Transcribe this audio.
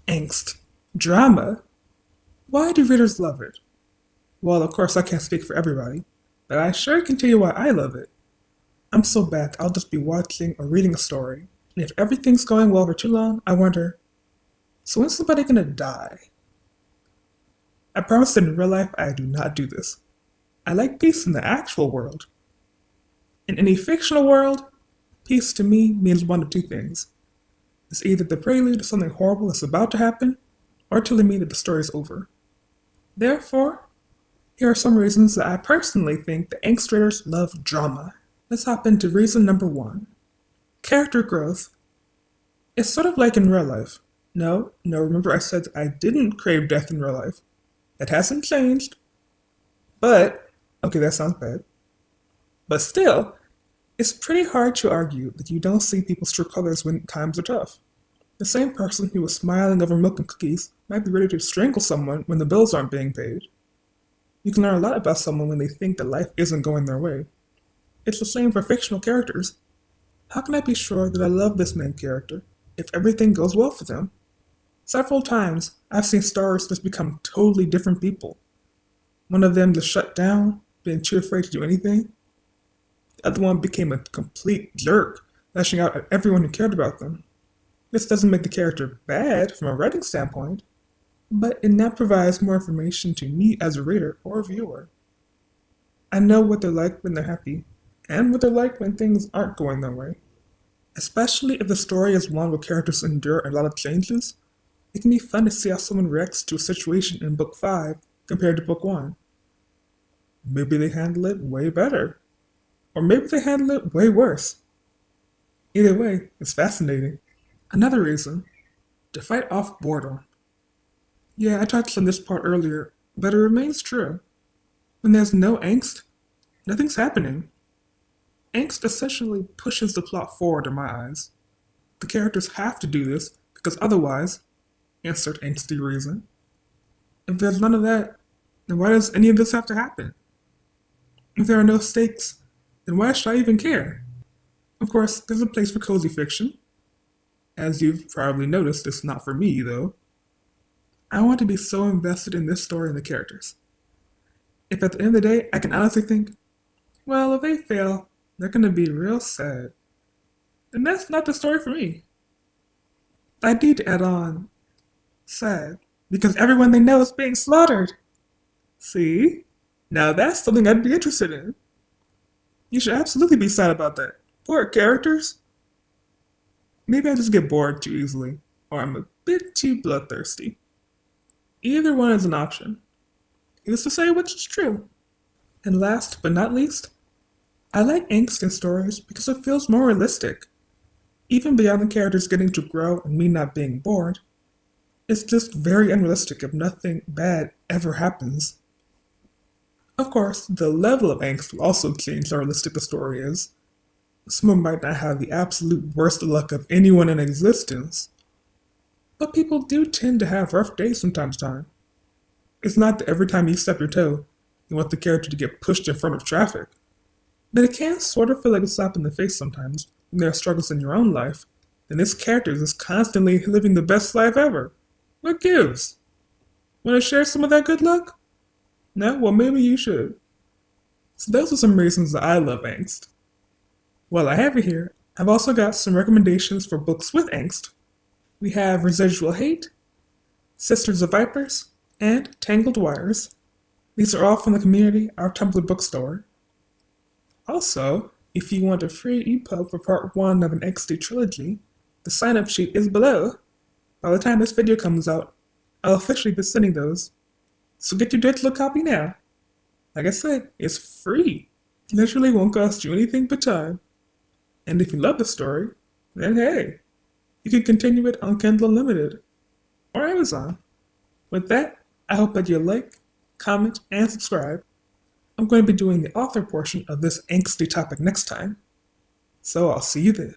Angst. Drama? Why do readers love it? Well, of course, I can't speak for everybody, but I sure can tell you why I love it. I'm so bad I'll just be watching or reading a story, and if everything's going well for too long, I wonder, so when's somebody gonna die? I promise that in real life I do not do this. I like peace in the actual world. In any fictional world, peace to me means one of two things. It's either the prelude to something horrible that's about to happen, or telling me that the story is over. Therefore, here are some reasons that I personally think the angst readers love drama. Let's hop into reason number one. Character growth. It's sort of like in real life. No, remember I said I didn't crave death in real life. That hasn't changed. But, okay, that sounds bad. But still, it's pretty hard to argue that you don't see people's true colors when times are tough. The same person who was smiling over milk and cookies might be ready to strangle someone when the bills aren't being paid. You can learn a lot about someone when they think that life isn't going their way. It's the same for fictional characters. How can I be sure that I love this main character if everything goes well for them? Several times, I've seen stars just become totally different people. One of them just shut down, being too afraid to do anything. The other one became a complete jerk, lashing out at everyone who cared about them. This doesn't make the character bad from a writing standpoint, but it now provides more information to me as a reader or viewer. I know what they're like when they're happy, and what they're like when things aren't going their way. Especially if the story is one where characters endure a lot of changes, it can be fun to see how someone reacts to a situation in book 5 compared to book 1. Maybe they handle it way better, or maybe they handle it way worse. Either way, it's fascinating. Another reason, to fight off boredom. Yeah, I touched on this part earlier, but it remains true. When there's no angst, nothing's happening. Angst essentially pushes the plot forward in my eyes. The characters have to do this because otherwise, insert angsty reason. If there's none of that, then why does any of this have to happen? If there are no stakes, then why should I even care? Of course, there's a place for cozy fiction. As you've probably noticed, it's not for me, though. I want to be so invested in this story and the characters. If at the end of the day I can honestly think, well, if they fail, they're going to be real sad, then that's not the story for me. I need to add on, sad, because everyone they know is being slaughtered. See? Now that's something I'd be interested in. You should absolutely be sad about that. Poor characters. Maybe I just get bored too easily, or I'm a bit too bloodthirsty. Either one is an option. Who's to say which is true? And last but not least, I like angst in stories because it feels more realistic. Even beyond the characters getting to grow and me not being bored, it's just very unrealistic if nothing bad ever happens. Of course, the level of angst will also change how realistic the story is. Someone might not have the absolute worst luck of anyone in existence, but people do tend to have rough days from time to time. It's not that every time you step your toe, you want the character to get pushed in front of traffic, but it can sort of feel like a slap in the face sometimes when there are struggles in your own life, and this character is constantly living the best life ever. What gives? Want to share some of that good luck? No? Well, maybe you should. So those are some reasons that I love angst. While I have it here, I've also got some recommendations for books with angst. We have Residual Hate, Sisters of Vipers, and Tangled Wires. These are all from the community, our Tumblr bookstore. Also, if you want a free EPUB for part 1 of an angsty trilogy, the sign-up sheet is below. By the time this video comes out, I'll officially be sending those. So get your digital copy now. Like I said, it's free. Literally won't cost you anything but time. And if you love the story, then hey, you can continue it on Kindle Unlimited or Amazon. With that, I hope that you like, comment, and subscribe. I'm going to be doing the author portion of this angsty topic next time, so I'll see you then.